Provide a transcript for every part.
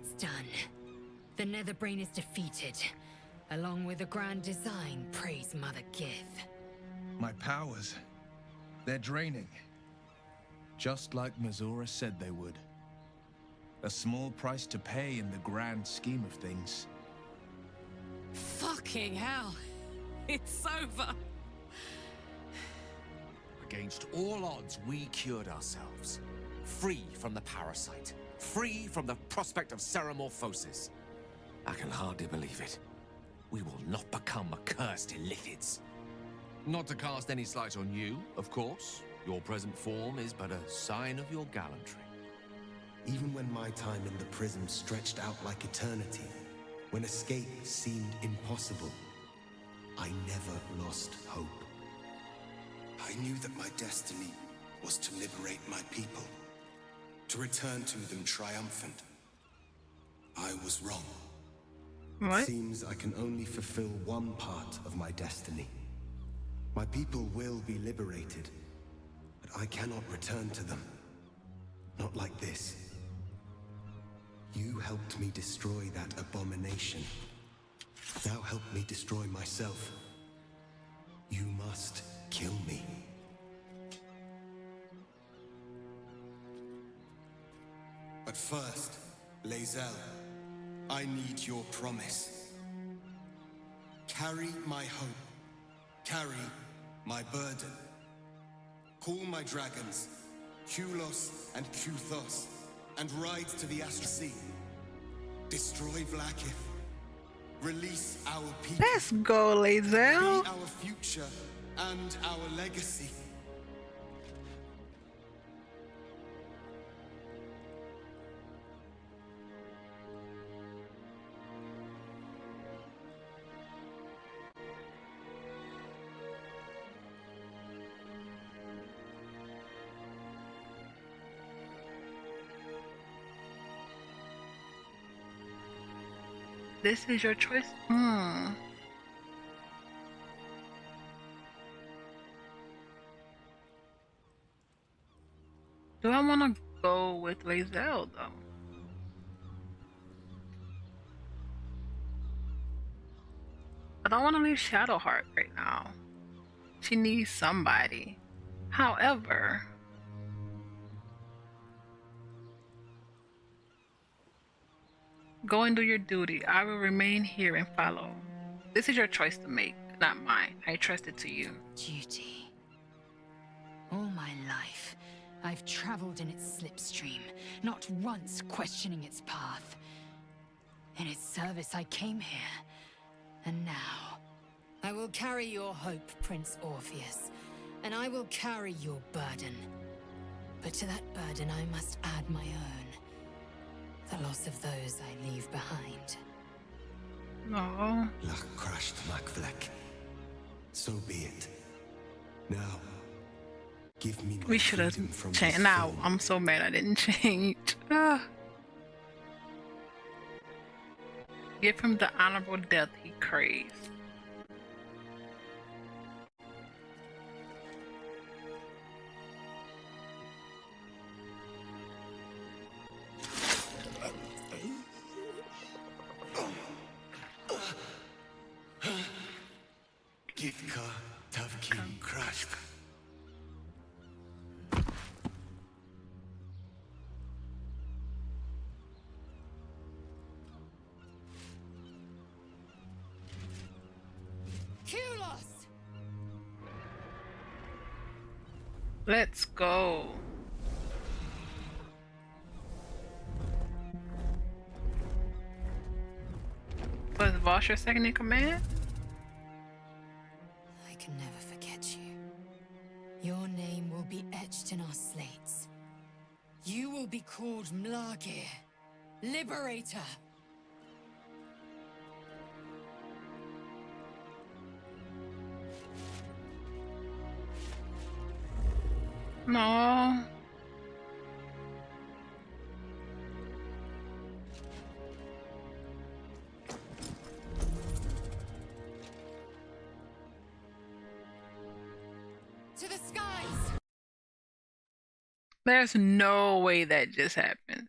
It's done. The Netherbrain is defeated, along with the grand design, praise Mother Gith. My powers, they're draining. Just like Mazora said they would. A small price to pay in the grand scheme of things. Fucking hell. It's over. Against all odds, we cured ourselves. Free from the parasite. Free from the prospect of seromorphosis. I can hardly believe it. We will not become accursed illithids. Not to cast any slight on you, of course. Your present form is but a sign of your gallantry. Even when my time in the prism stretched out like eternity, when escape seemed impossible, I never lost hope. I knew that my destiny was to liberate my people, to return to them triumphant. I was wrong. It seems I can only fulfill one part of my destiny. My people will be liberated, but I cannot return to them. Not like this. You helped me destroy that abomination. Now help me destroy myself. You must kill me. But first, Lae'zel, I need your promise. Carry my hope. Carry my burden. Call my dragons, Kulos and Kuthos, and ride to the Astral Sea. Destroy Vlaakith. Release our people. Let's go, Lae'zel. Be our future and our legacy. This is your choice. Do I want to go with Lae'zel though? I don't want to leave Shadowheart right now. She needs somebody. However, go and do your duty. I will remain here and follow. This is your choice to make, not mine. I trust it to you. Duty. All my life, I've traveled in its slipstream, not once questioning its path. In its service, I came here. And now, I will carry your hope, Prince Orpheus, and I will carry your burden. But to that burden, I must add my own. The loss of those I leave behind. No. Lach crashed Makvlek. So be it. Now, give me my We should have freedom from changed. this Now, film. I'm so mad I didn't change. Give him the honorable death he craves. Githka Tavkin crashed. Kulos! Let's go. Was Voss your second in command? I can never forget you. Your name will be etched in our slates. You will be called Mlagir, Liberator. No. To the skies! There's no way that just happened.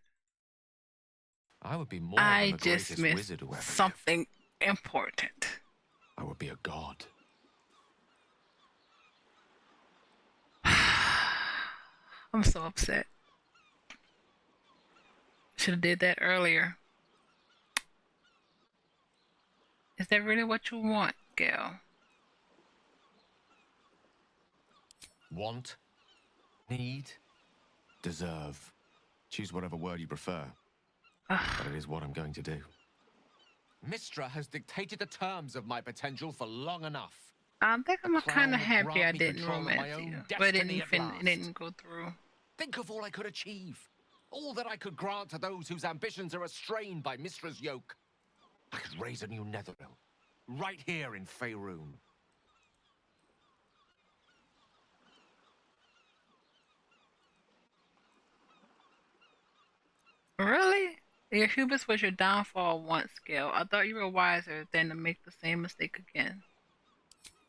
I would be more I than the just greatest missed wizard who ever lived. something important. I would be a god. I'm so upset. Should have did that earlier. Is that really what you want, Gail? Want, need, deserve. Choose whatever word you prefer. But it is what I'm going to do. Mistra has dictated the terms of my potential for long enough. I think I'm The kind crown of will happy grant I me didn't control of my romance own you, but it destiny didn't, at it didn't go through. Think of all I could achieve. All that I could grant to those whose ambitions are restrained by Mistra's yoke. I could raise a new Netherrealm, right here in Faerun. Really? Your hubris was your downfall once, Gail. I thought you were wiser than to make the same mistake again.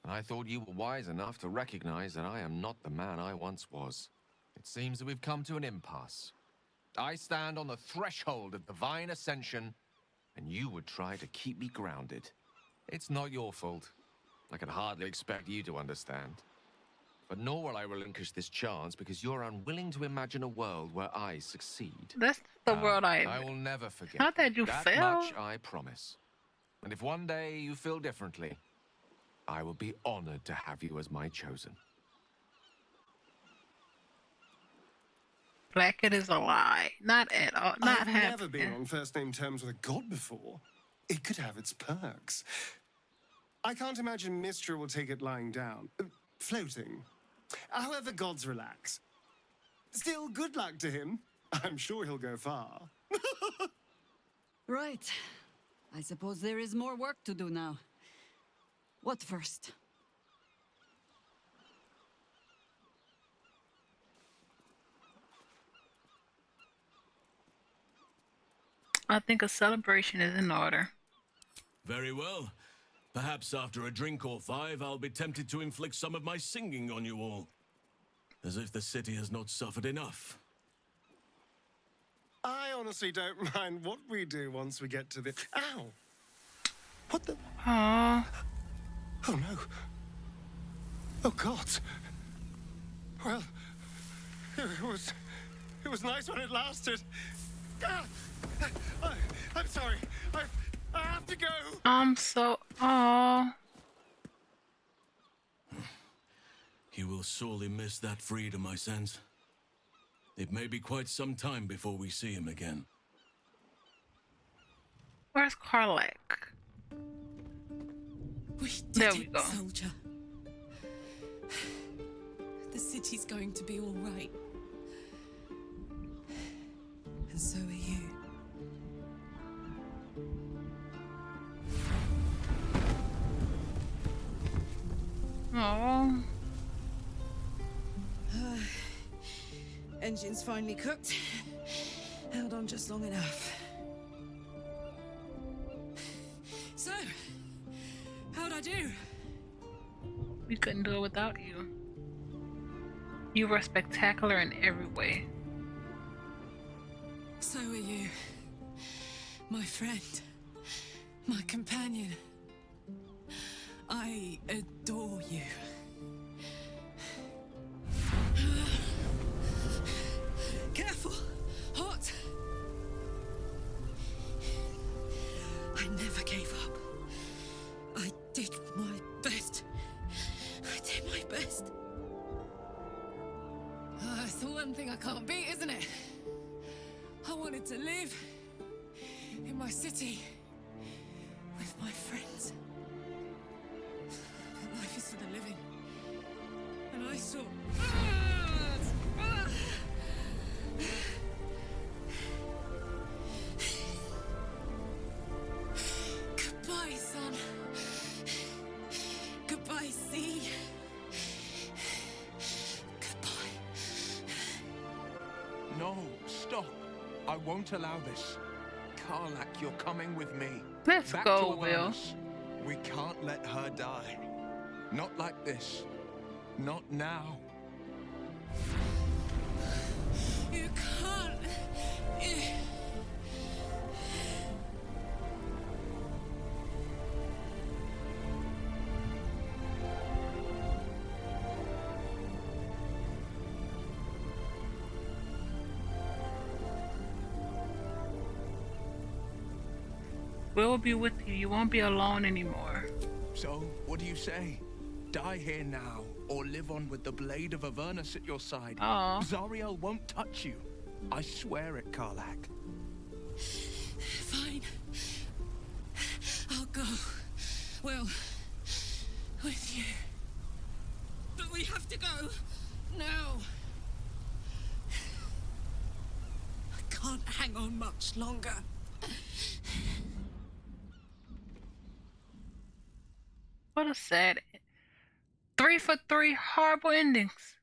I thought you were wise enough to recognize that I am not the man I once was. It seems that we've come to an impasse. I stand on the threshold of divine ascension, and you would try to keep me grounded. It's not your fault. I can hardly expect you to understand. But nor will I relinquish this chance because you're unwilling to imagine a world where I succeed. That's the world I will never forget. Not that you that fail. much I promise. And if one day you feel differently, I will be honored to have you as my chosen. Blackett is a lie. Not at all. Not I've happening. never been on first-name terms with a god before. It could have its perks. I can't imagine Mistra will take it lying down. Floating. However, gods relax. Still, good luck to him. I'm sure he'll go far. Right. I suppose there is more work to do now. What first? I think a celebration is in order. Very well. Perhaps after a drink or five, I'll be tempted to inflict some of my singing on you all. As if the city has not suffered enough. I honestly don't mind what we do once we get to the... Ow! What the... Aww. Oh, no. Oh, God. Well, it was nice when it lasted. Ah! I'm sorry. I have to go. I'm so... Aww. You will sorely miss that freedom, I sense. It may be quite some time before we see him again. Where's Karlak? We did There we it, go. soldier. The city's going to be all right. And so are you. Aww. Engine's finally cooked. Held on just long enough. So, how'd I do? We couldn't do it without you. You were spectacular in every way. So are you. My friend. My companion. I adore you. Careful! Hot! I never gave up. I did my best. I did my best. It's the one thing I can't beat, isn't it? I wanted to live in my city with my friends. But life is for the living. And I saw... Goodbye, son. Goodbye, sea. Goodbye. No, stop. I won't allow this. Karlak, you're coming with me. Let's Back go, to Will. Avernus. We can't let her die. Not like this. Not now. You can't. We'll be with you. You won't be alone anymore. So, what do you say? Die here now, or live on with the blade of Avernus at your side. Oh. Zariel won't touch you. I swear it, Karlak. Fine. I'll go. Well, with you. But we have to go. Now. I can't hang on much longer. What a sad 3 for 3 horrible endings.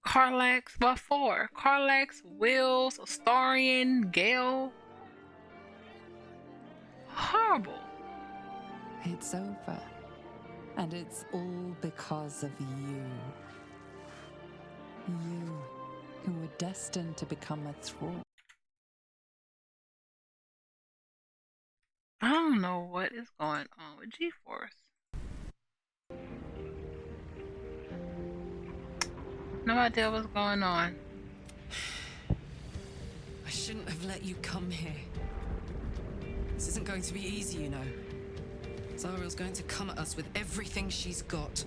Karlak's, what for? Karlak's, Wills, Astarion, Gale. Horrible. It's over. And it's all because of you. You, who were destined to become a thrall. I don't know what is going on with GeForce. No idea what's going on. I shouldn't have let you come here. This isn't going to be easy, you know. Zariel's going to come at us with everything she's got.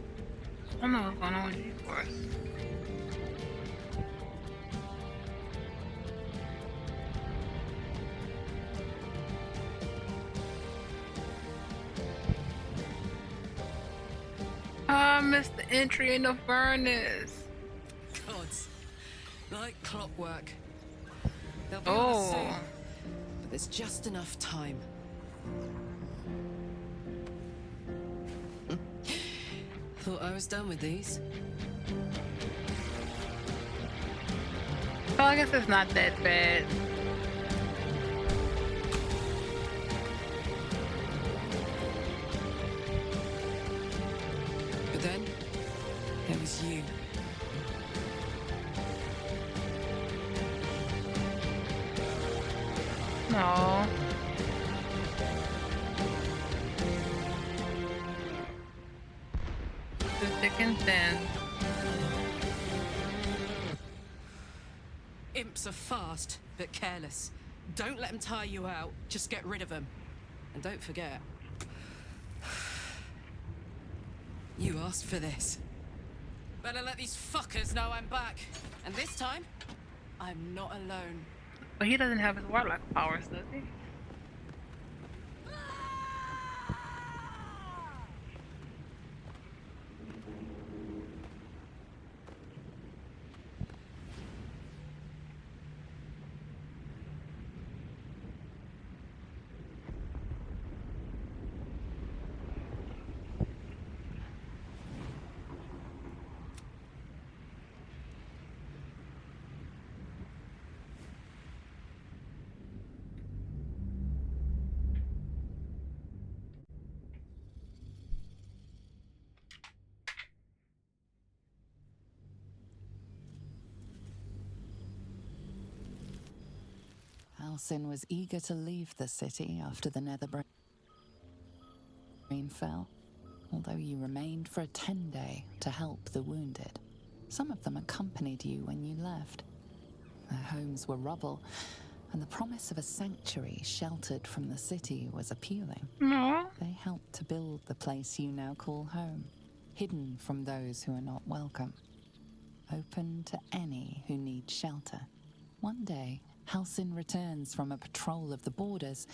I don't know what's going on with GeForce. I missed the entry in the furnace. Gods. Like clockwork. They'll be on us soon. But there's just enough time. Thought I was done with these. Well, I guess it's not that bad. But then, there was you. No. Too thick and thin. Imps are fast, but careless. Don't let them tire you out. Just get rid of them. And don't forget, you asked for this. Better let these fuckers know I'm back. And this time, I'm not alone. But he doesn't have his warlock powers, does he? Halsin was eager to leave the city after the Netherbrain fell, although you remained for a 10-day to help the wounded. Some of them accompanied you when you left. Their homes were rubble, and the promise of a sanctuary sheltered from the city was appealing. No. They helped to build the place you now call home, hidden from those who are not welcome, open to any who need shelter. One day, Halsin returns from a patrol of the borders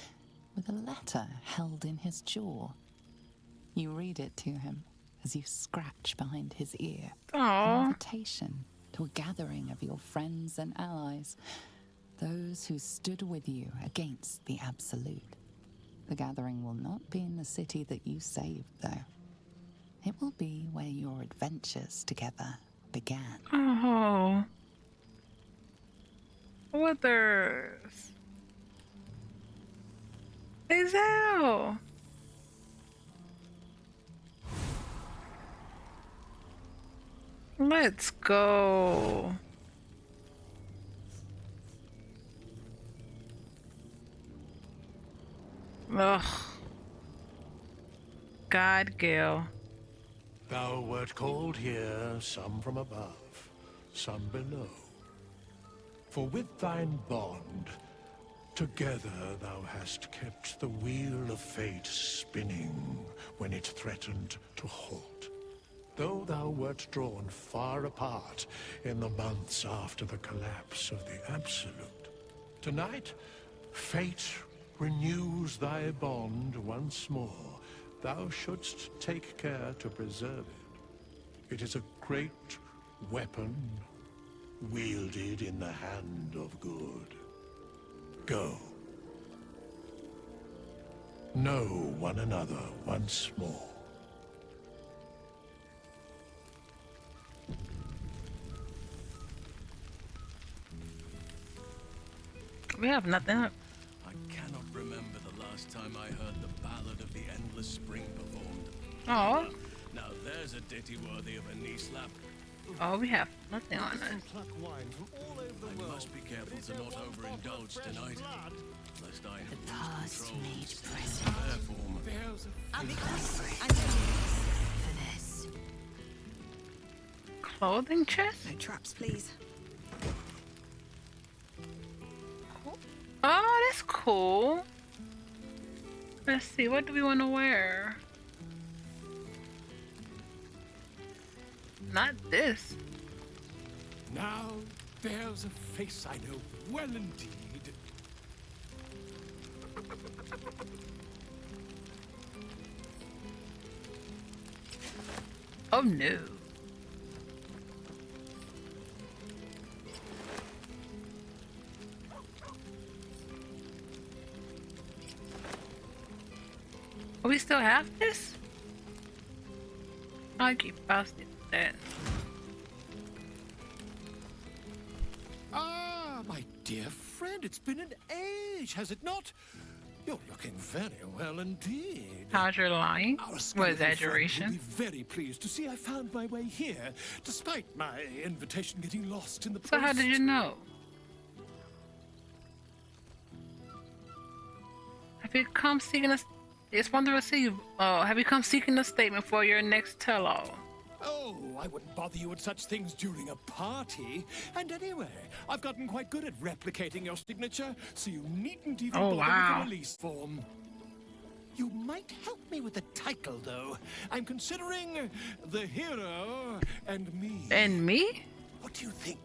with a letter held in his jaw. You read it to him as you scratch behind his ear. Aww. An invitation to a gathering of your friends and allies, those who stood with you against the Absolute. The gathering will not be in the city that you saved, though. It will be where your adventures together began. Oh. Withers. Hazel. Let's go. Ugh. God, Gale. Thou wert called here, some from above, some below. For with thine bond, Together thou hast kept the wheel of fate spinning when it threatened to halt. Though thou wert drawn far apart in the months after the collapse of the Absolute, tonight fate renews thy bond once more. Thou shouldst take care to preserve it. It is a great weapon wielded in the hand of good. Go. Know one another once more. We have nothing. I cannot remember the last time I heard the ballad of the Endless Spring performed. Oh. Now there's a ditty worthy of a knee slap. Oh, we have nothing on us. I must be careful to not overindulge tonight, lest I have The past lost made control present. fair form. For this. Clothing chest? No traps, please. Oh, that's cool. Let's see, what do we want to wear? Not this. Now there's a face I know well indeed. Oh no. Oh, we still have this? I keep past it then. Ah, my dear friend, it's been an age, has it not? You're looking very well indeed. How's your lying? Our With skeletal friend exaggeration. will be very pleased to see I found my way here, despite my invitation getting lost in the post. So how did you know? Have you come seeking a... It's one to receive. Have you come seeking a statement for your next tell-all? Oh, I wouldn't bother you with such things during a party. And anyway, I've gotten quite good at replicating your signature, so you needn't even bother with the release form. You might help me with the title, though. I'm considering The Hero and Me. And me? What do you think?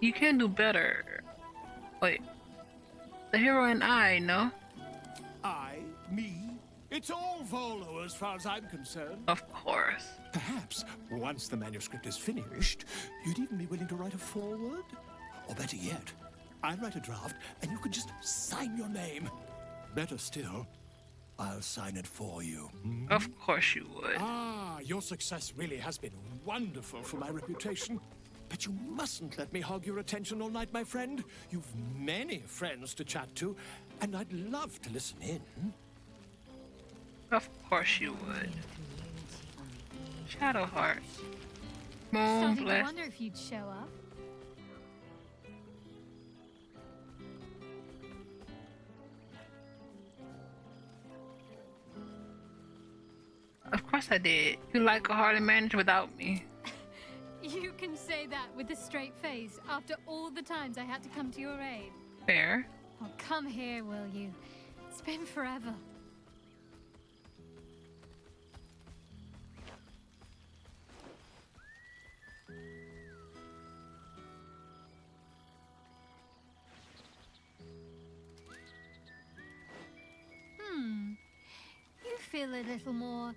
You can do better. Wait. The hero and I, no? I? Me? It's all Volo as far as I'm concerned. Of course. Perhaps, once the manuscript is finished, you'd even be willing to write a foreword? Or better yet, I'll write a draft and you could just sign your name. Better still, I'll sign it for you. Of course you would. Ah, your success really has been wonderful for my reputation. But you mustn't let me hog your attention all night, my friend. You've many friends to chat to, and I'd love to listen in. Of course you would. Shadowheart. Moon Starting to bless. wonder if you'd show up. Of course I did. You like a hardly managed without me. You can say that with a straight face after all the times I had to come to your aid. Fair. Oh, come here, will you? It's been forever. You feel a little more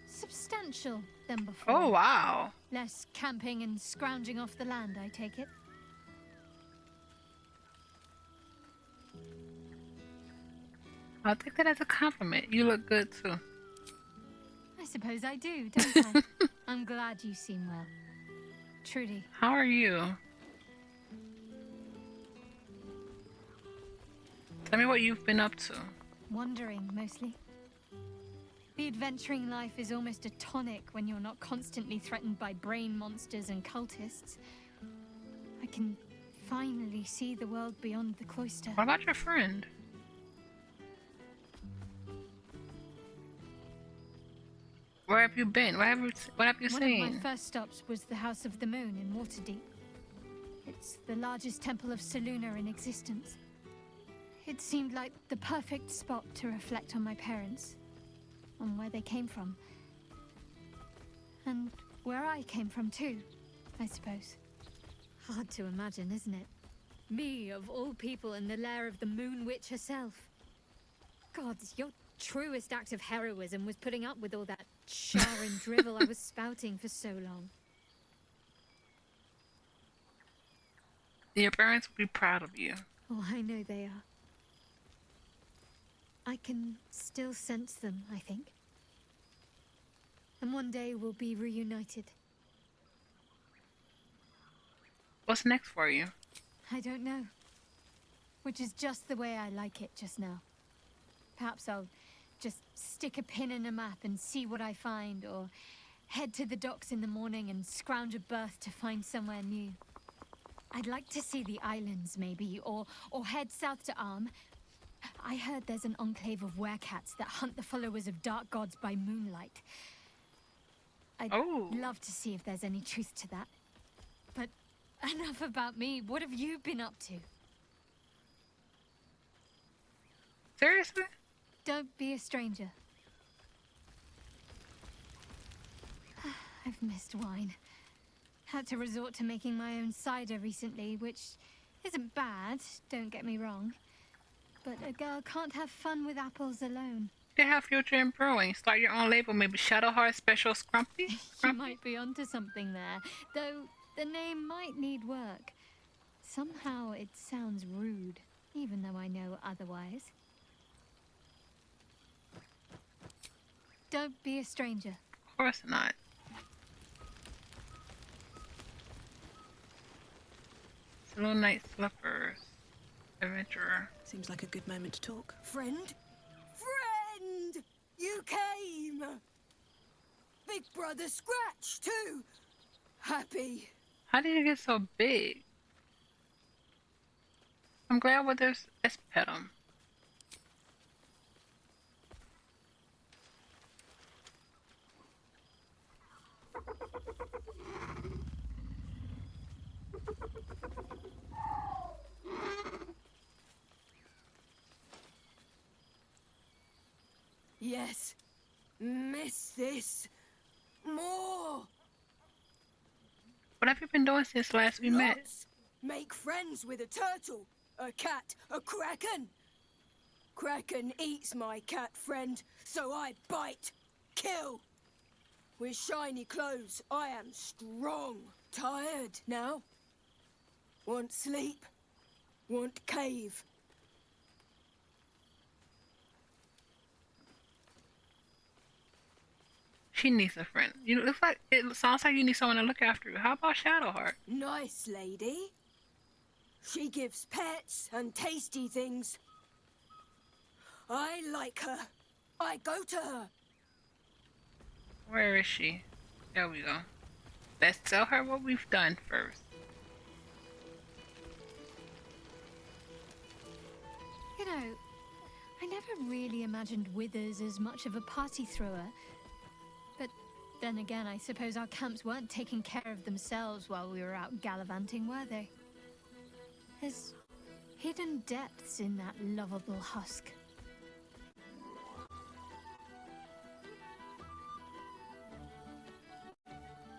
substantial than before. Oh, wow. Less camping and scrounging off the land, I take it. I'll take that as a compliment. You look good too. I suppose I do, don't I? I'm glad you seem well. Trudy. How are you? Tell me what you've been up to. Wandering, mostly. The adventuring life is almost a tonic when you're not constantly threatened by brain monsters and cultists. I can finally see the world beyond the cloister. What about your friend? Where have you been? What have you One seen? of my first stops was the House of the Moon in Waterdeep. It's the largest temple of Selûne in existence. It seemed like the perfect spot to reflect on my parents, on where they came from. And where I came from too, I suppose. Hard to imagine, isn't it? Me, of all people, in the lair of the Moon Witch herself. God, your truest act of heroism was putting up with all that char and drivel I was spouting for so long. Your parents will be proud of you. Oh, I know they are. I can still sense them, I think. And one day we'll be reunited. What's next for you? I don't know. Which is just the way I like it just now. Perhaps I'll just stick a pin in a map and see what I find, or head to the docks in the morning and scrounge a berth to find somewhere new. I'd like to see the islands, maybe, or head south to Arm. I heard there's an enclave of werecats that hunt the followers of dark gods by moonlight. I'd love to see if there's any truth to that. But enough about me. What have you been up to? Seriously? Don't be a stranger. I've missed wine. Had to resort to making my own cider recently, which isn't bad, don't get me wrong. But a girl can't have fun with apples alone. You have future in brewing. Start your own label, maybe Shadowheart Special Scrumpy? You might be onto something there, though the name might need work. Somehow it sounds rude, even though I know otherwise. Don't be a stranger. Of course not. Little Night Slippers. Adventurer. Seems like a good moment to talk. Friend? Friend! You came! Big Brother Scratch, too! Happy. How did you get so big? I'm glad with this. Let's pet him. Yes. Miss this. More. What have you been doing since last we met? Make friends with a turtle, a cat, a kraken. Kraken eats my cat friend, so I bite, kill. With shiny clothes, I am strong. Tired now. Want sleep. Want cave. She needs a friend. It sounds like you need someone to look after you. How about Shadowheart? Nice lady. She gives pets and tasty things. I like her. I go to her. Where is she? There we go. Let's tell her what we've done first. You know, I never really imagined Withers as much of a party thrower. But then again, I suppose our camps weren't taking care of themselves while we were out gallivanting, were they? There's hidden depths in that lovable husk.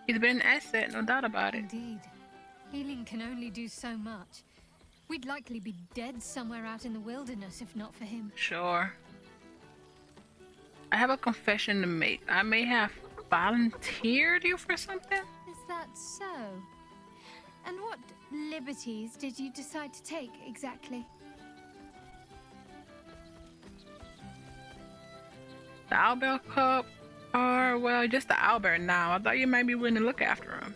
He's been an asset, no doubt about it. Indeed. Healing can only do so much. We'd likely be dead somewhere out in the wilderness if not for him. Sure. I have a confession to make. I may have volunteered you for something? Is that so? And what liberties did you decide to take exactly? The Owlbear Cup? Or, well, just the owlbear now. I thought you might be willing to look after him.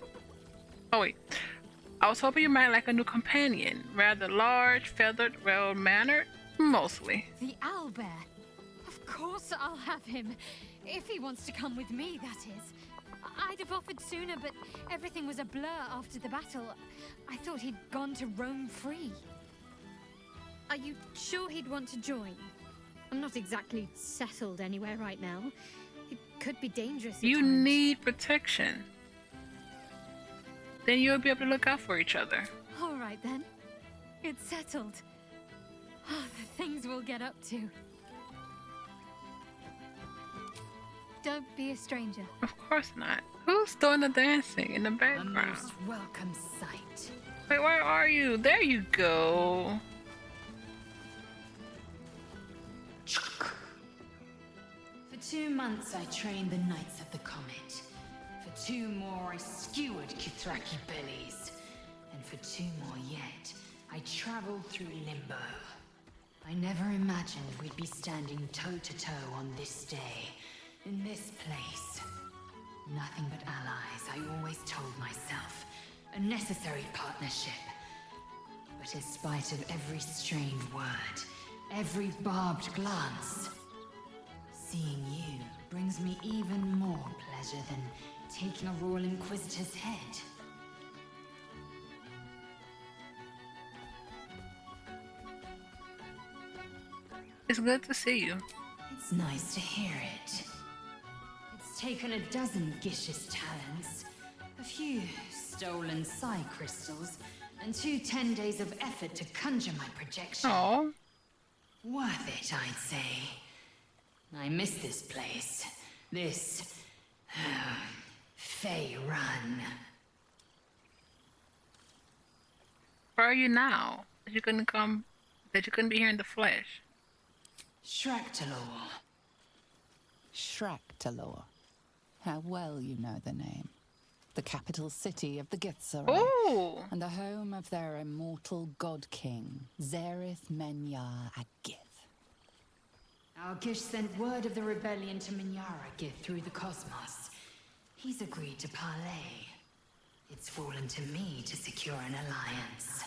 Oh, wait. I was hoping you might like a new companion. Rather large, feathered, well-mannered. Mostly. The owlbear? Of course I'll have him. If he wants to come with me, that is. I'd have offered sooner, but everything was a blur after the battle. I thought he'd gone to roam free. Are you sure he'd want to join? I'm not exactly settled anywhere right now. It could be dangerous at You times. need protection. Then you'll be able to look out for each other. All right then. It's settled. Oh, the things we'll get up to. Don't be a stranger. Of course not. Who's doing the dancing in the A background? most welcome sight. Wait, where are you? There you go. For 2 months I trained the Knights of the Comet. For 2 more I skewered Kithraki bellies. And for 2 more yet, I traveled through Limbo. I never imagined we'd be standing toe-to-toe on this day, in this place. Nothing but allies, I always told myself. A necessary partnership. But in spite of every strained word, every barbed glance, seeing you brings me even more pleasure than taking a Royal Inquisitor's head. It's good to see you. It's nice to hear it. It's taken a dozen Gish's talents, a few stolen psi crystals, and 2 10 days of effort to conjure my projection. Oh. Worth it, I'd say. I miss this place. This... Fey Run. Where are you now? That you couldn't be here in the flesh. Shractalor. Shractalor. How well you know the name. The capital city of the Githzerai. Oh! And the home of their immortal god king, Zerith Menyar Agith. Our Gish sent word of the rebellion to Minyara Gith through the cosmos. He's agreed to parley. It's fallen to me to secure an alliance.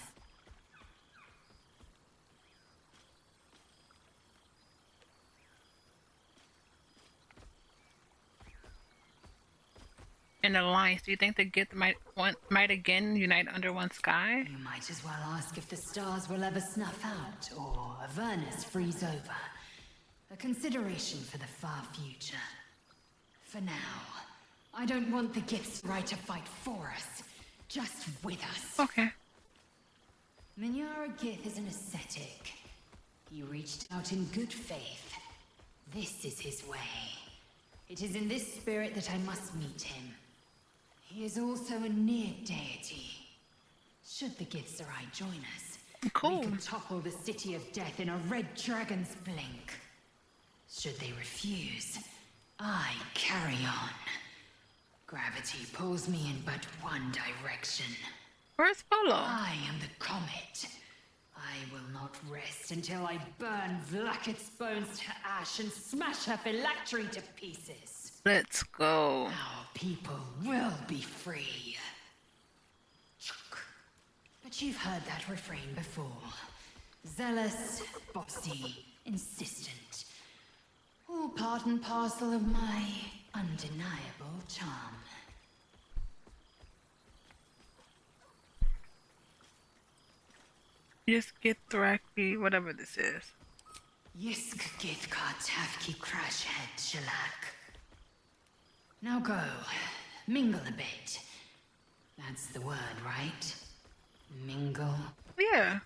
An alliance. Do you think the Gith might again unite under one sky? You might as well ask if the stars will ever snuff out, or Avernus freeze over. A consideration for the far future. For now, I don't want the Githzerai to fight for us, just with us. Okay. Minyara Gith is an ascetic. He reached out in good faith. This is his way. It is in this spirit that I must meet him. He is also a near deity. Should the Githzerai join us, cool. We could topple the City of Death in a red dragon's blink. Should they refuse, I carry on. Gravity pulls me in but one direction. Where's Polo? I am the comet. I will not rest until I burn Vlaakith's bones to ash and smash her phylactery to pieces. Let's go. Our people will be free. But you've heard that refrain before. Zealous, bossy, insistent. All part and parcel of my undeniable charm. Just get Thraki, whatever this is. Yisk Githkar Tafki Crashhead Shalak. Now go. Mingle a bit. That's the word, right? Mingle. Yeah.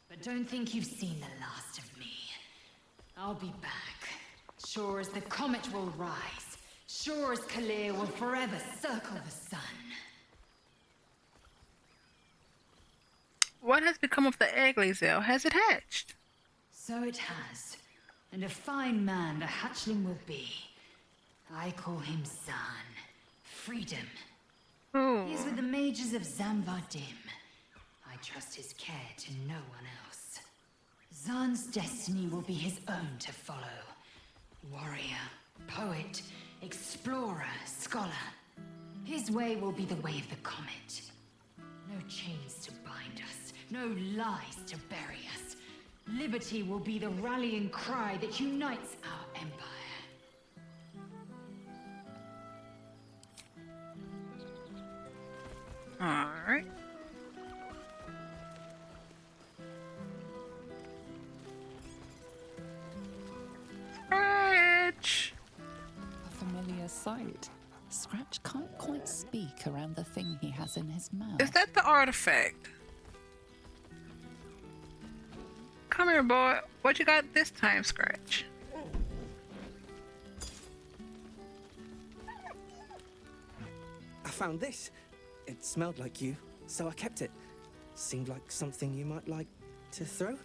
But don't think you've seen the last of me. I'll be back. Sure as the comet will rise. Sure as Kalir will forever circle the sun. What has become of the egg, Lae'zel? Has it hatched? So it has. And a fine man the hatchling will be. I call him Zan. Freedom. Oh. He is with the mages of Zamvardim. I trust his care to no one else. Zan's destiny will be his own to follow. Warrior, poet, explorer, scholar. His way will be the way of the comet. No chains to bind us, no lies to bury us. Liberty will be the rallying cry that unites our empire. Alright. Rich! A familiar sight. Scratch can't quite speak around the thing he has in his mouth. Is that the artifact? Come here, boy. What you got this time, Scratch? I found this. It smelled like you, so I kept it. Seemed like something you might like to throw.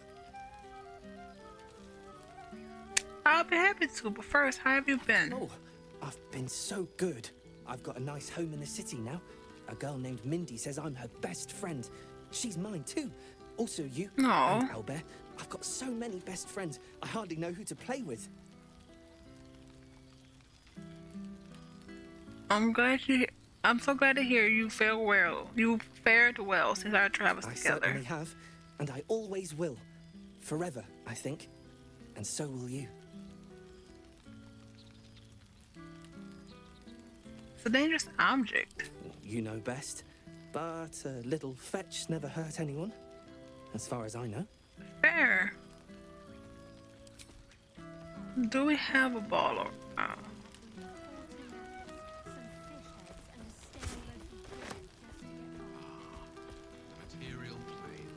I'll be happy to, but first, how have you been? Oh, I've been so good. I've got a nice home in the city now. A girl named Mindy says I'm her best friend. She's mine too. Also you and Albert. I've got so many best friends, I hardly know who to play with. I'm so glad to hear you fare well. You fared well since our travels together. I certainly have, and I always will. Forever, I think. And so will you. It's a dangerous object. You know best. But a little fetch never hurt anyone, as far as I know. Fair. Do we have a ball or... Material plane.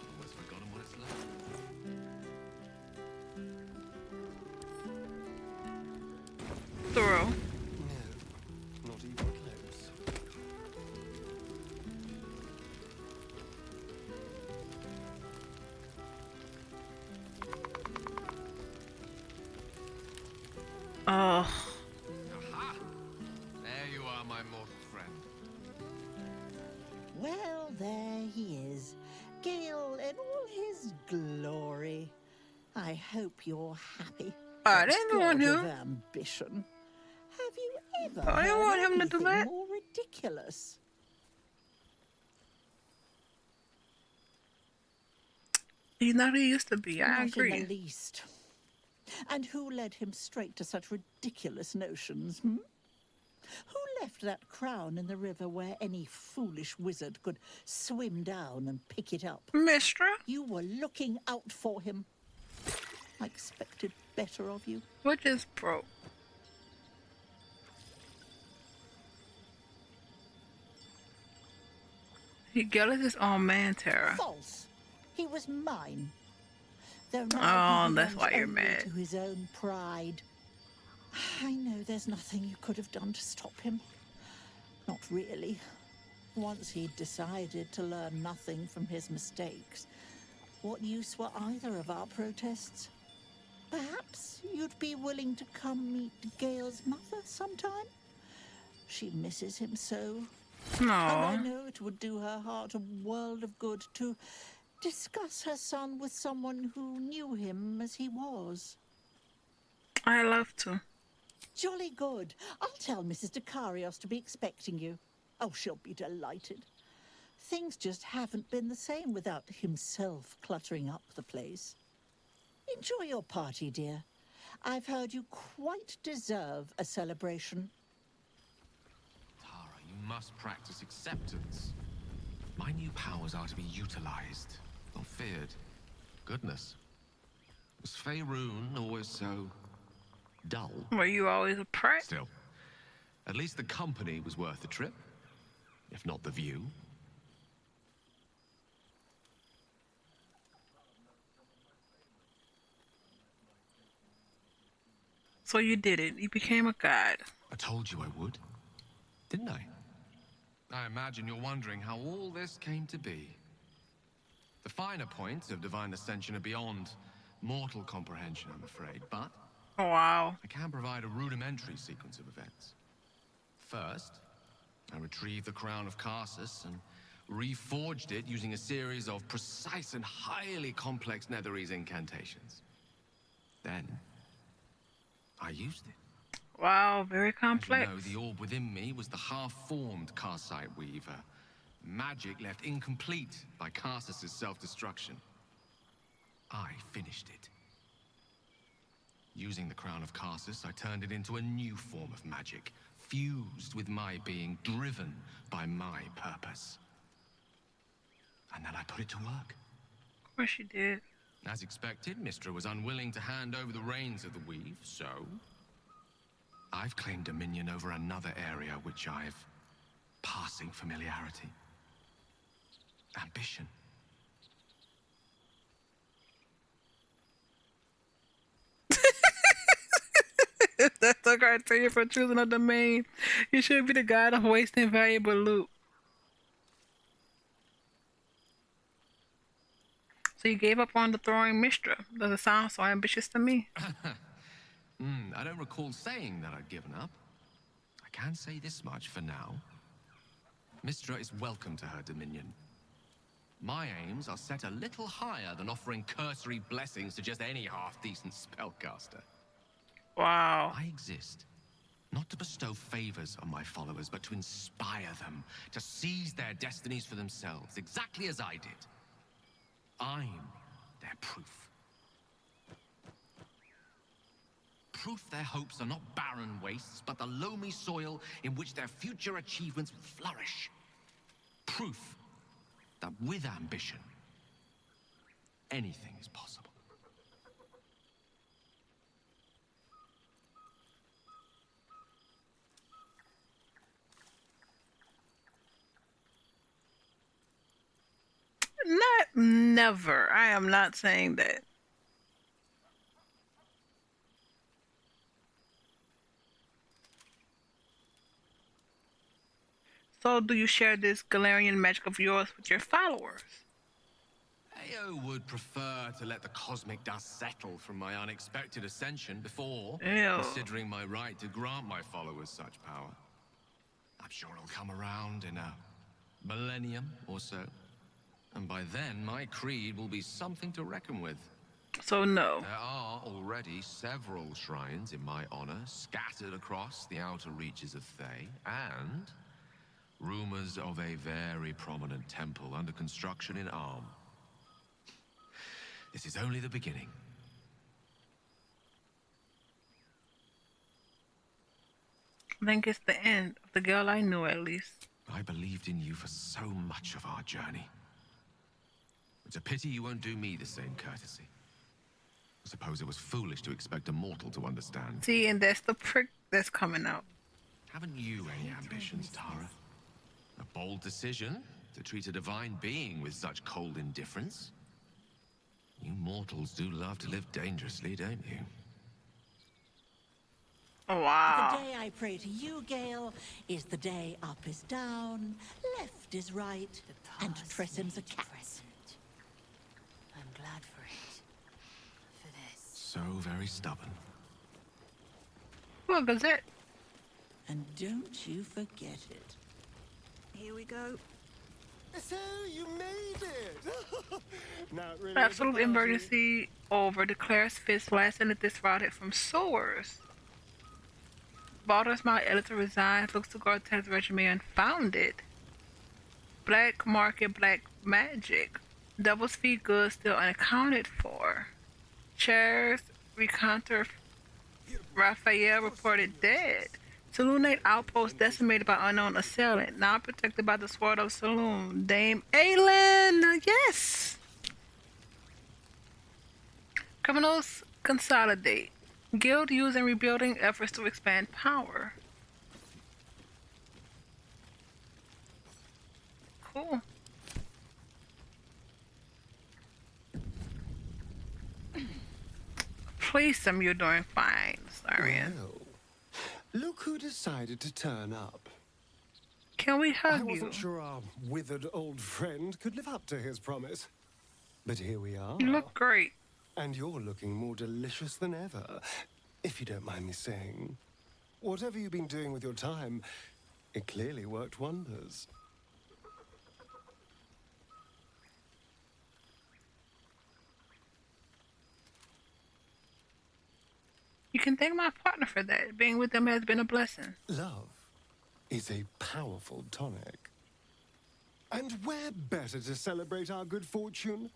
Almost forgotten what it's like. Thorough. No, not even close. Oh. Aha! There you are, my mortal friend. Well, there he is. Gale in all his glory. I hope you're happy. I didn't want God him. of ambition. Have you ever I didn't want him to do anything that. more ridiculous? He's not who he used to be. I Not agree. in the least. And who led him straight to such ridiculous notions, hmm? Who left that crown in the river where any foolish wizard could swim down and pick it up? Mistra? You were looking out for him. I expected better of you. What just broke? He got his own man, Tara. False. He was mine. Though Oh, now he that's why belongs you're only mad. to his own pride. I know there's nothing you could have done to stop him. Not really. Once he'd decided to learn nothing from his mistakes, what use were either of our protests? Perhaps you'd be willing to come meet Gale's mother sometime? She misses him so. No. And I know it would do her heart a world of good to discuss her son with someone who knew him as he was. I love to. Jolly good. I'll tell Mrs. Dekarios to be expecting you. Oh, she'll be delighted. Things just haven't been the same without himself cluttering up the place. Enjoy your party, dear. I've heard you quite deserve a celebration. Tara, you must practice acceptance. My new powers are to be utilized, not feared. Goodness. Was Faerun always so dull? Were you always a prat? Still, at least the company was worth the trip, if not the view. So you did it. You became a god. I told you I would, didn't I? I imagine you're wondering how all this came to be. The finer points of divine ascension are beyond mortal comprehension, I'm afraid, but Oh, wow. I can provide a rudimentary sequence of events. First, I retrieved the crown of Karsus and reforged it using a series of precise and highly complex Netherese incantations. Then, I used it. Wow, very complex. As you know, the orb within me was the half-formed Karsite Weaver. Magic left incomplete by Karsus' self-destruction. I finished it. Using the crown of Karsus, I turned it into a new form of magic, fused with my being, driven by my purpose. And then I put it to work. Of course you did. As expected, Mistra was unwilling to hand over the reins of the weave, so I've claimed dominion over another area which I've passing familiarity. Ambition. That's the criteria for choosing a domain. You should be the god of wasting valuable loot. So you gave up on the throwing Mistra. Doesn't sound so ambitious to me. I don't recall saying that I'd given up. I can say this much for now. Mistra is welcome to her dominion. My aims are set a little higher than offering cursory blessings to just any half-decent spellcaster. Wow. I exist, not to bestow favors on my followers, but to inspire them to seize their destinies for themselves, exactly as I did. I'm their proof. Proof their hopes are not barren wastes, but the loamy soil in which their future achievements will flourish. Proof that with ambition, anything is possible. Not never. I am not saying that. So do you share this Galarian magic of yours with your followers? Ao would prefer to let the cosmic dust settle from my unexpected ascension before considering my right to grant my followers such power. I'm sure it'll come around in a millennium or so. And by then, my creed will be something to reckon with. So no. There are already several shrines in my honor scattered across the outer reaches of Thay, and rumors of a very prominent temple under construction in Arm. This is only the beginning. I think it's the end of the girl I knew, at least. I believed in you for so much of our journey. It's a pity you won't do me the same courtesy. I suppose it was foolish to expect a mortal to understand. See, and that's the prick that's coming out. Haven't you any ambitions, Tara? A bold decision to treat a divine being with such cold indifference? You mortals do love to live dangerously, don't you? Oh, wow. The day I pray to you, Gale, is the day up is down, left is right, and Tressim's a cat. I'm glad for it. For this. So very stubborn. Well, Gazette. And don't you forget it. Here we go. So you made it! Not really. Absolute emergency over. Declares Fist last ended this routed from sewers. Baldur's Mount editor resigns. Looks to Gortek's regiment and found it. Black market, black magic. Devil's Feet goods still unaccounted for. Chairs, recounter Raphael reported dead. Saloonate outpost decimated by unknown assailant. Now protected by the Sword of Saloon. Dame Aelin! Yes! Criminals consolidate. Guild using rebuilding efforts to expand power. Cool. Please, some you're doing fine, Sarian. Well, look who decided to turn up. Can we hug you? I wasn't sure our withered old friend could live up to his promise. But here we are. You look great. And you're looking more delicious than ever, if you don't mind me saying. Whatever you've been doing with your time, it clearly worked wonders. You can thank my partner for that. Being with them has been a blessing. Love is a powerful tonic. And where better to celebrate our good fortune?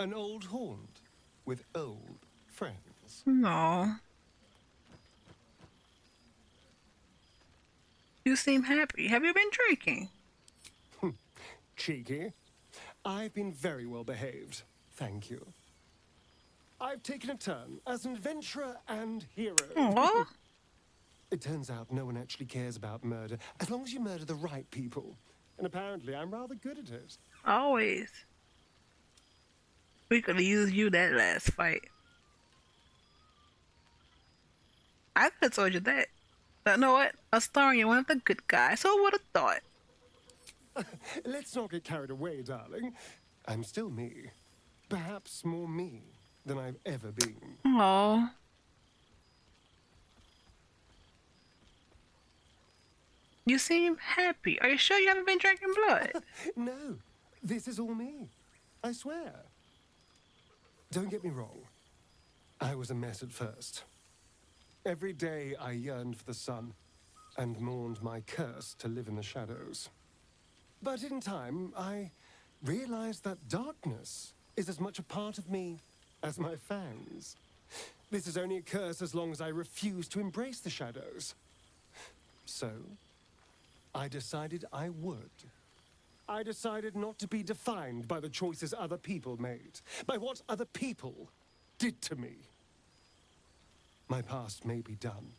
An old haunt with old friends. No. You seem happy. Have you been drinking? Cheeky. I've been very well behaved, thank you. I've taken a turn as an adventurer and hero. Aww. It turns out no one actually cares about murder, as long as you murder the right people. And apparently I'm rather good at it. Always. We could have used you that last fight. I could have told you that. But you know what? Astarion, one of the good guys. Who would have thought? Let's not get carried away, darling. I'm still me. Perhaps more me than I've ever been. Aww. You seem happy. Are you sure you haven't been drinking blood? No, this is all me. I swear. Don't get me wrong. I was a mess at first. Every day I yearned for the sun and mourned my curse to live in the shadows. But in time, I realized that darkness is as much a part of me as my fangs. This is only a curse as long as I refuse to embrace the shadows. So, I decided I would. I decided not to be defined by the choices other people made, by what other people did to me. My past may be done,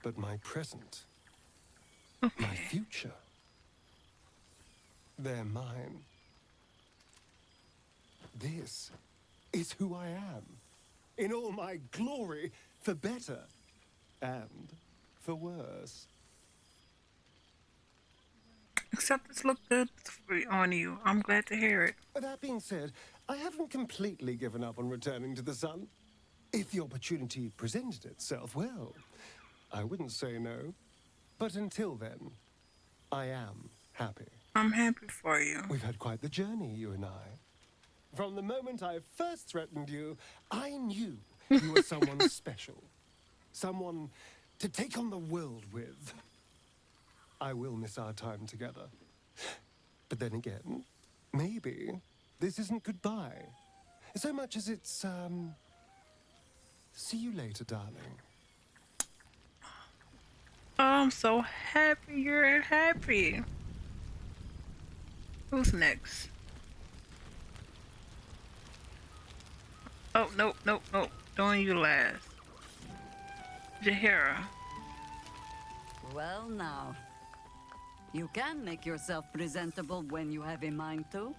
but my present, my future, they're mine. This is who I am, in all my glory, for better and for worse. Except it's looked good on you. I'm glad to hear it. That being said, I haven't completely given up on returning to the sun. If the opportunity presented itself, well, I wouldn't say no. But until then, I am happy. I'm happy for you. We've had quite the journey, you and I. From the moment I first threatened you, I knew you were someone special. Someone to take on the world with. I will miss our time together. But then again, maybe this isn't goodbye. So much as it's, see you later, darling. Oh, I'm so happy you're happy. Who's next? Oh, nope. Doing you last. Jaheira. Well now. You can make yourself presentable when you have a mind to.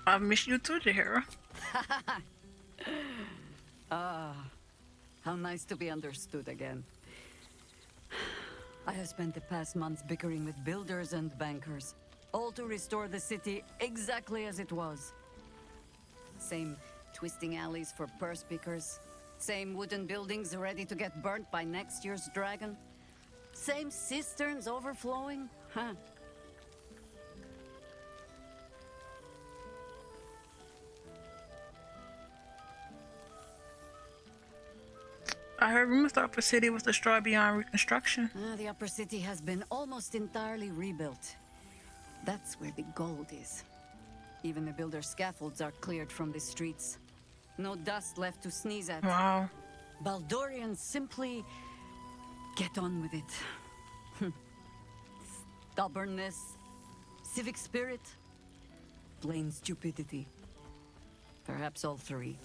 I've missed you too, Jaheira. Ah, how nice to be understood again. I have spent the past months bickering with builders and bankers, all to restore the city exactly as it was. Same twisting alleys for purse pickers, same wooden buildings ready to get burnt by next year's dragon, same cisterns overflowing, huh? I heard rumors the upper city was destroyed beyond reconstruction. The upper city has been almost entirely rebuilt. That's where the gold is. Even the builder's scaffolds are cleared from the streets. No dust left to sneeze at. Wow. Baldurians simply get on with it. Stubbornness, civic spirit, plain stupidity. Perhaps all three.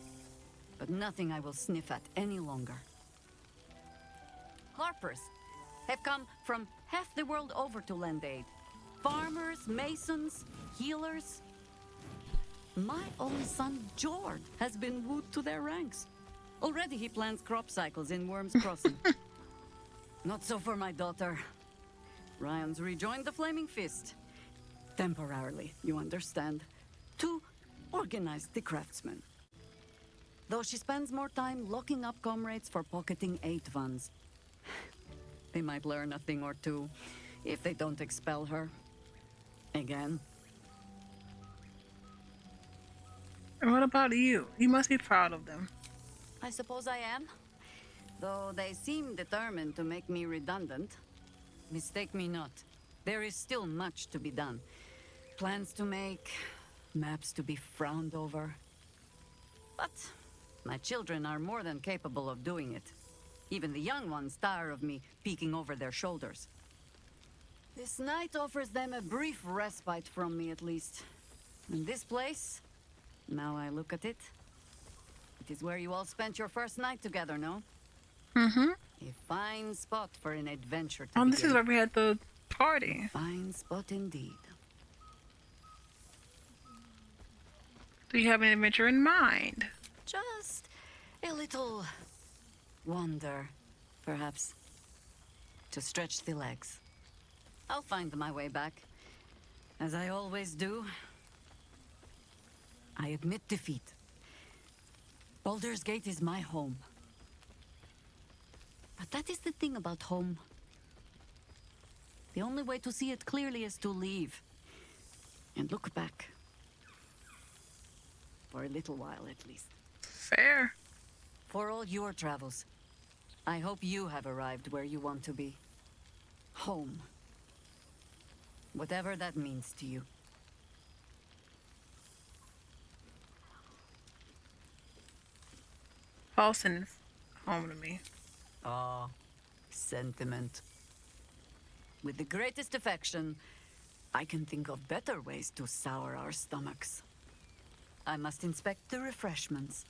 But nothing I will sniff at any longer. Harpers have come from half the world over to lend aid. Farmers, masons, healers. My own son, Jord, has been wooed to their ranks. Already he plans crop cycles in Worm's Crossing. Not so for my daughter. Ryan's rejoined the Flaming Fist. Temporarily, you understand. To organize the craftsmen. Though she spends more time locking up comrades for pocketing aid funds. They might learn a thing or two if they don't expel her. Again. And what about you? You must be proud of them. I suppose I am. Though they seem determined to make me redundant. Mistake me not. There is still much to be done. Plans to make, maps to be frowned over. But my children are more than capable of doing it. Even the young ones tire of me peeking over their shoulders. This night offers them a brief respite from me, at least. And this place, now I look at it, It is where you all spent your first night together, no? Mm-hmm. A fine spot for an adventure to Oh, this is begin. where we had the party. Fine spot indeed. Do you have an adventure in mind? Just a little wander, perhaps, to stretch the legs. I'll find my way back, as I always do. I admit defeat. Baldur's Gate is my home. But that is the thing about home. The only way to see it clearly is to leave and look back. For a little while, at least. Fair. For all your travels, I hope you have arrived where you want to be. Home. Whatever that means to you. Paulson is home to me. Ah, sentiment. With the greatest affection, I can think of better ways to sour our stomachs. I must inspect the refreshments.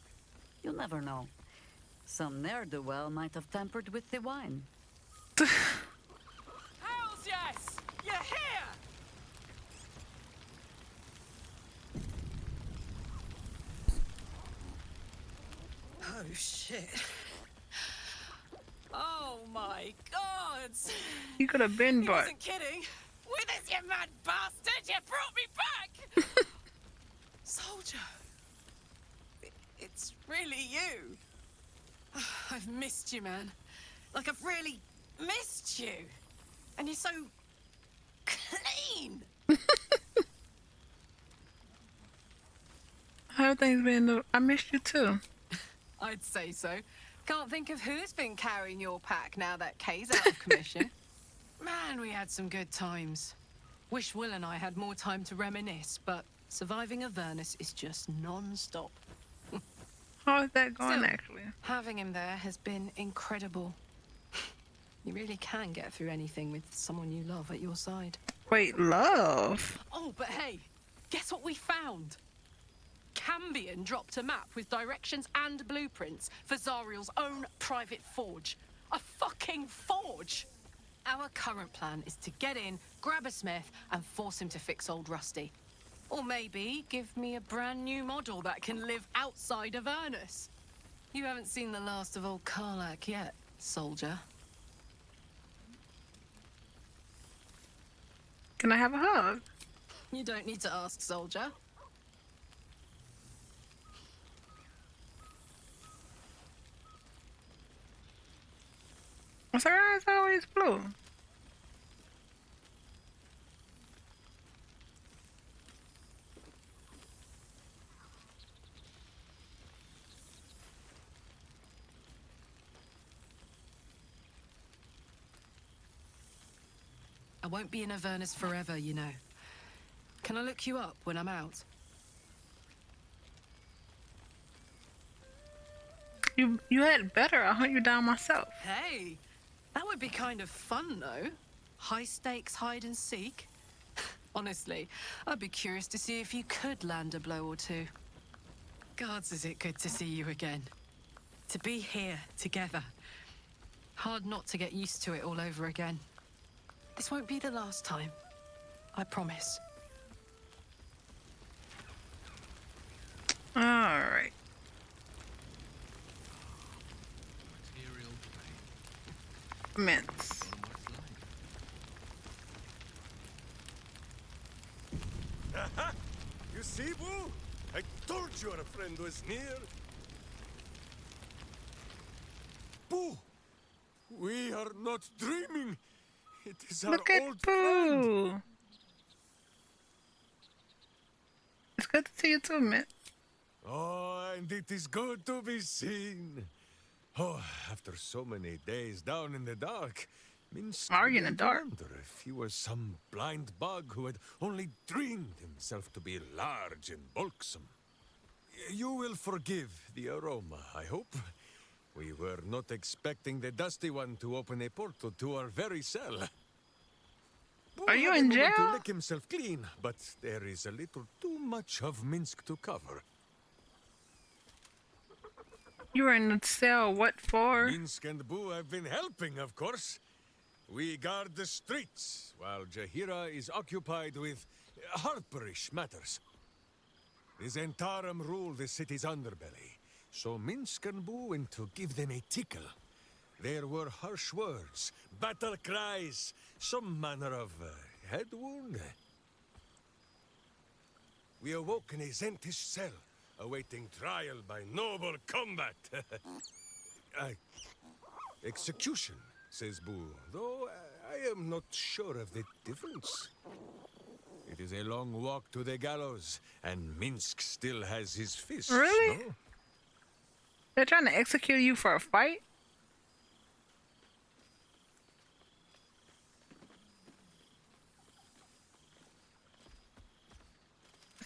You'll never know. Some ne'er-do-well might have tampered with the wine. Hells yes! You're here! Oh, shit. Oh, my God! You could have been, He but wasn't kidding. With us, you mad bastard! You brought me back! Soldier. It's really you. I've missed you, man. Like, I've really missed you. And you're so clean. how have things been? I missed you too. I'd say so. Can't think of who's been carrying your pack now that Kay's out of commission. Man, we had some good times. Wish Will and I had more time to reminisce, but surviving Avernus is just non-stop. How is that going, Still, actually? having him there has been incredible. You really can get through anything with someone you love at your side. Wait, love? Oh, but hey, guess what we found? Cambion dropped a map with directions and blueprints for Zariel's own private forge. A fucking forge! Our current plan is to get in, grab a smith, and force him to fix old Rusty. Or maybe give me a brand new model that can live outside of Avernus. You haven't seen the last of old Karlak yet, soldier. Can I have a hug? You don't need to ask, soldier. What's her eyes always blue? I won't be in Avernus forever, you know. Can I look you up when I'm out? You had better. I'll hunt you down myself. Hey, that would be kind of fun, though. High stakes hide and seek. Honestly, I'd be curious to see if you could land a blow or two. Gods, is it good to see you again. To be here, together. Hard not to get used to it all over again. This won't be the last time. I promise. All right. Mints. You see, Boo? I told you our friend was near. Boo! We are not dreaming. It is our Look at old Boo. friend. It's good to see you too, Mint. Oh, and it is good to be seen. Oh, after so many days down in the dark, Minsk Are you in the began to dark? wonder if he was some blind bug who had only dreamed himself to be large and bulksome. You will forgive the aroma, I hope. We were not expecting the Dusty One to open a portal to our very cell. Are you Had a in moment jail? to lick himself clean, but there is a little too much of Minsk to cover. You were in the cell, what for? Minsk and Boo have been helping, of course. We guard the streets, while Jaheira is occupied with harperish matters. The Zentarum rule the city's underbelly, so Minsk and Boo went to give them a tickle. There were harsh words, battle cries, some manner of head wound. We awoke in a Zentish cell, awaiting trial by noble combat. Execution, says Boo, though I am not sure of the difference. It is a long walk to the gallows, and Minsk still has his fists. Really? No? They're trying to execute you for a fight?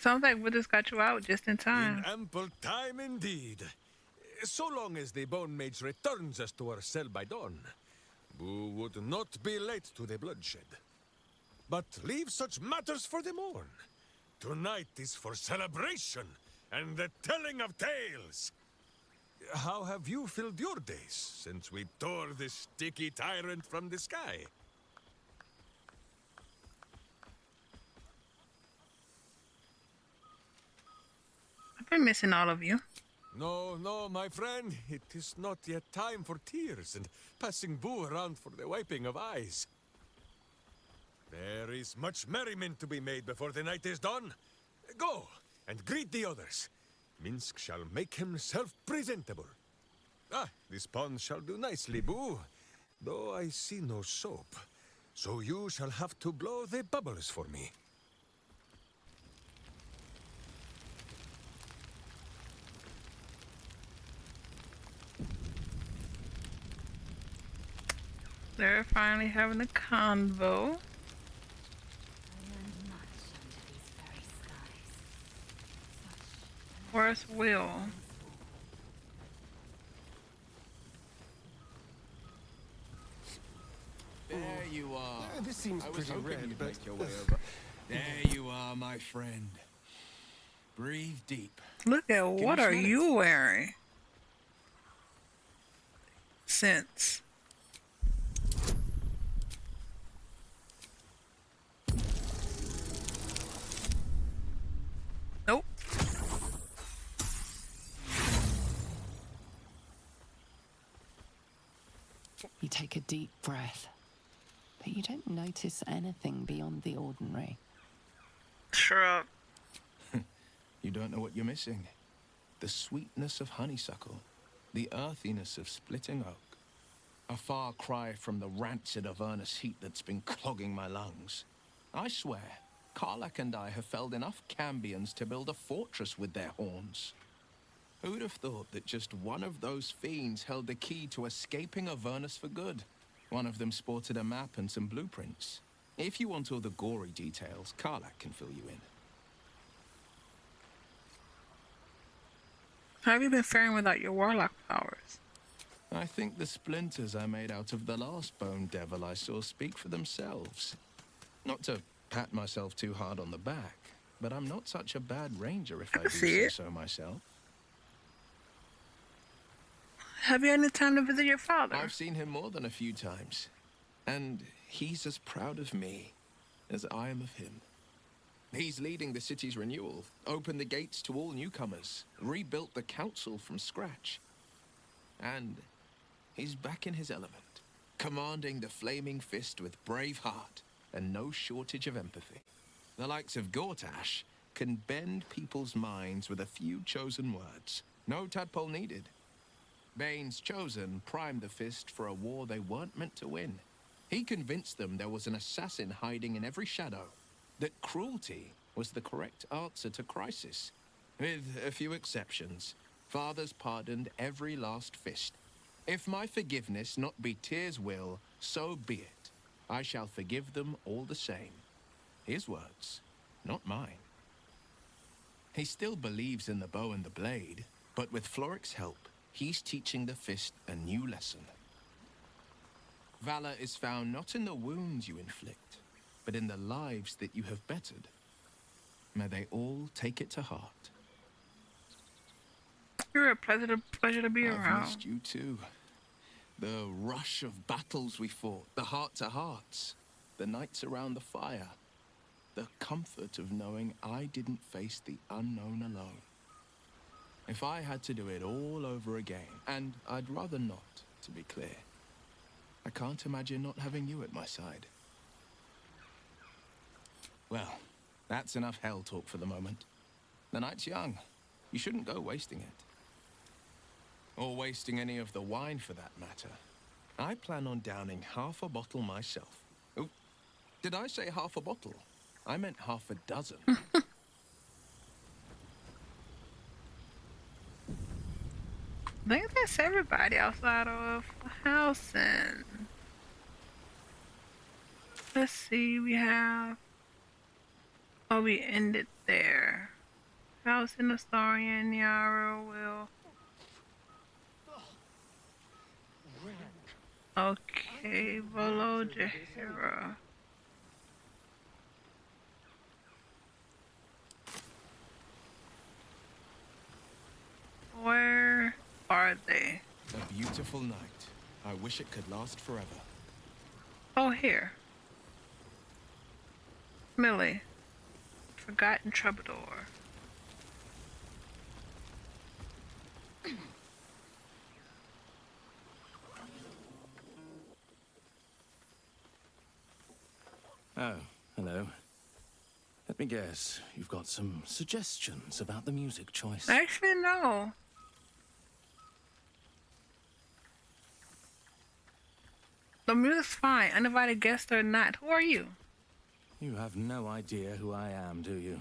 Sounds like we just got you out just in time. In ample time indeed. So long as the Bone Mage returns us to our cell by dawn, Boo would not be late to the bloodshed. But leave such matters for the morn. Tonight is for celebration and the telling of tales. How have you filled your days since we tore this sticky tyrant from the sky? I've been missing all of you. No, my friend. It is not yet time for tears and passing Boo around for the wiping of eyes. There is much merriment to be made before the night is done. Go and greet the others. Minsk shall make himself presentable. Ah, this pond shall do nicely, Boo. Though I see no soap. So you shall have to blow the bubbles for me. They're finally having a convo. Where's Will? There you are. This seems I was pretty hoping red, you'd but make your way over. There you are, my friend. Breathe deep. Look at what are you wearing? Since. Nope. You take a deep breath, but you don't notice anything beyond the ordinary. Shrug. You don't know what you're missing. The sweetness of honeysuckle, the earthiness of splitting oak. A far cry from the rancid Avernus heat that's been clogging my lungs. I swear, Karlach and I have felled enough Cambions to build a fortress with their horns. Who'd have thought that just one of those fiends held the key to escaping Avernus for good? One of them sported a map and some blueprints. If you want all the gory details, Karlach can fill you in. How have you been faring without your warlock powers? I think the splinters I made out of the last bone devil I saw speak for themselves. Not to pat myself too hard on the back, but I'm not such a bad ranger if I do say so myself. Have you any time to visit your father? I've seen him more than a few times, and he's as proud of me as I am of him. He's leading the city's renewal, opened the gates to all newcomers, rebuilt the council from scratch. And he's back in his element, commanding the Flaming Fist with brave heart and no shortage of empathy. The likes of Gortash can bend people's minds with a few chosen words. No tadpole needed. Bane's Chosen primed the Fist for a war they weren't meant to win. He convinced them there was an assassin hiding in every shadow, that cruelty was the correct answer to crisis. With a few exceptions, fathers pardoned every last fist. If my forgiveness not be Tyr's will, so be it. I shall forgive them all the same. His words, not mine. He still believes in the bow and the blade, but with Floric's help, he's teaching the Fist a new lesson. Valor is found not in the wounds you inflict, but in the lives that you have bettered. May they all take it to heart. You're a pleasure to be I've around. missed you too. The rush of battles we fought, the heart-to-hearts, the nights around the fire, the comfort of knowing I didn't face the unknown alone. If I had to do it all over again, and I'd rather not, to be clear, I can't imagine not having you at my side. Well, that's enough hell talk for the moment. The night's young. You shouldn't go wasting it. Or wasting any of the wine, for that matter. I plan on downing half a bottle myself. Oh, did I say half a bottle? I meant half a dozen. I think that's everybody outside of Halcyon. Let's see, we have... Oh, we ended there. Halcyon, Astarion, Yara, Will. Okay, Volo, Jahira. Where are they? A beautiful night. I wish it could last forever. Oh, here. Millie. Forgotten Troubadour. Oh, hello. Let me guess, you've got some suggestions about the music choice. Actually, no. The music's fine, uninvited guest or not. Who are you? You have no idea who I am, do you?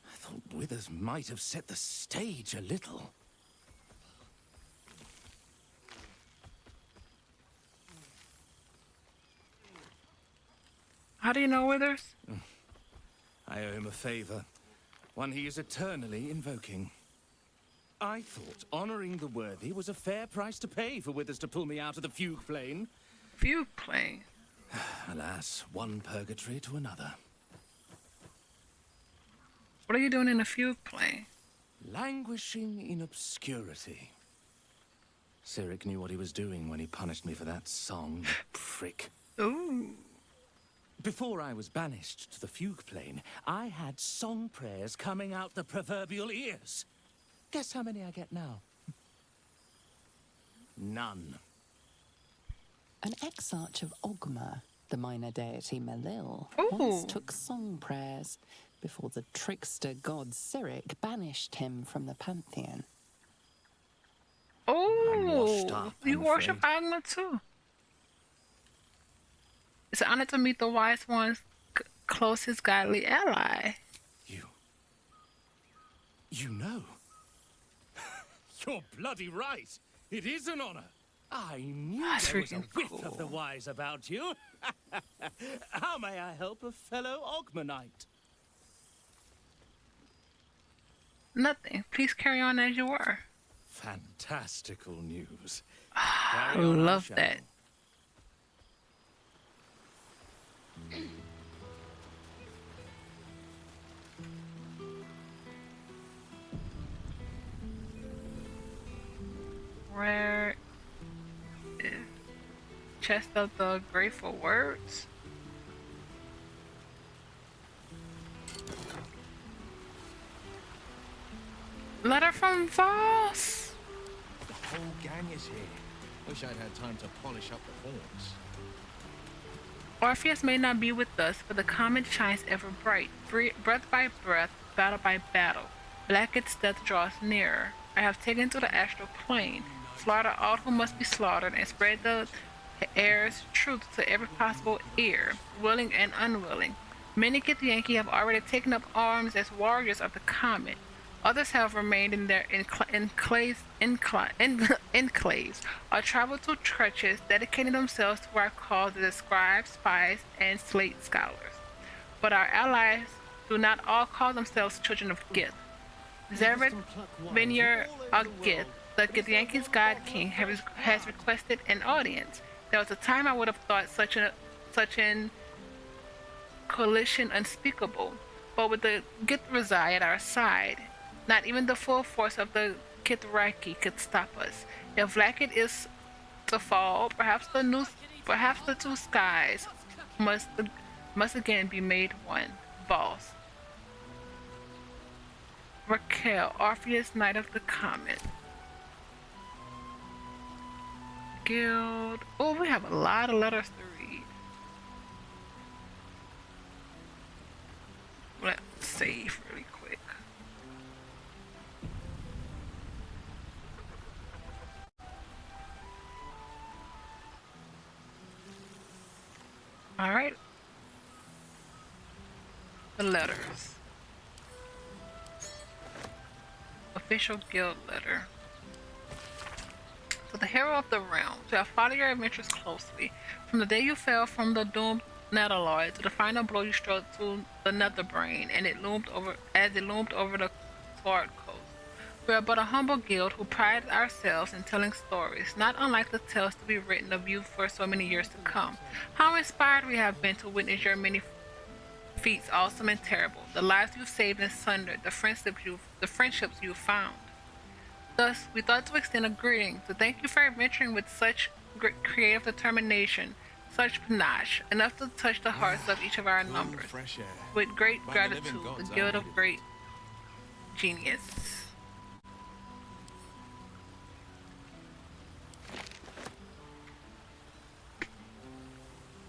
I thought Withers might have set the stage a little. How do you know Withers? I owe him a favor, one he is eternally invoking. I thought honoring the worthy was a fair price to pay for Withers to pull me out of the fugue plane. Fugue plane? Alas, one purgatory to another. What are you doing in the fugue plane? Languishing in obscurity. Cyric knew what he was doing when he punished me for that song, the prick. Ooh. Before I was banished to the fugue plane, I had song prayers coming out the proverbial ears. Guess how many I get now? None. An ex-arch of Ogma, the minor deity Melil, Ooh. once took song prayers before the trickster god Cyric banished him from the pantheon. Oh, you worship Agma too. It's an honor to meet the wise one's closest godly ally. You know? You're bloody right. It is an honor. I knew That's there was a freaking whiff of the wise about you. How may I help a fellow Ogmanite? Nothing. Please carry on as you were. Fantastical news. I Carry on, I love shall. that. Where is Chest of the Grateful Words? Letter from Voss. The whole gang is here. Wish I'd had time to polish up the horns. Orpheus may not be with us, but the comet shines ever bright. Breath by breath, battle by battle. Blackett's death draws nearer. I have taken to the astral plane, slaughter all who must be slaughtered, and spread the air's truth to every possible ear, willing and unwilling. Many Githyanki have already taken up arms as warriors of the comet. Others have remained in their enclaves or traveled to churches, dedicating themselves to our cause as scribes, spies, and slate scholars. But our allies do not all call themselves children of Gith. Zereth Vineyard of Gith, the Githyanki's God King, has requested an audience. There was a time I would have thought such an coalition unspeakable, but with the Gith reside at our side, Not even the full force of the Kithraki could stop us. If Lackett is to fall, perhaps the two skies must again be made one. Boss. Raquel, Orpheus, Knight of the Comet. Guild. Oh, we have a lot of letters to read. Let's save really quick. All right. The letters. Official guild letter. To the hero of the realm, to have followed your adventures closely, from the day you fell from the doomed Netherlord to the final blow you struck to the Netherbrain, and it loomed over the Sword Coast. We are but a humble guild who pride ourselves in telling stories, not unlike the tales to be written of you for so many years to come. How inspired we have been to witness your many feats, awesome and terrible, the lives you've saved and sundered, the friendships you've found. Thus, we thought to extend a greeting to thank you for adventuring with such creative determination, such panache, enough to touch the hearts of each of our numbers. With great gratitude, the Guild of Great Genius.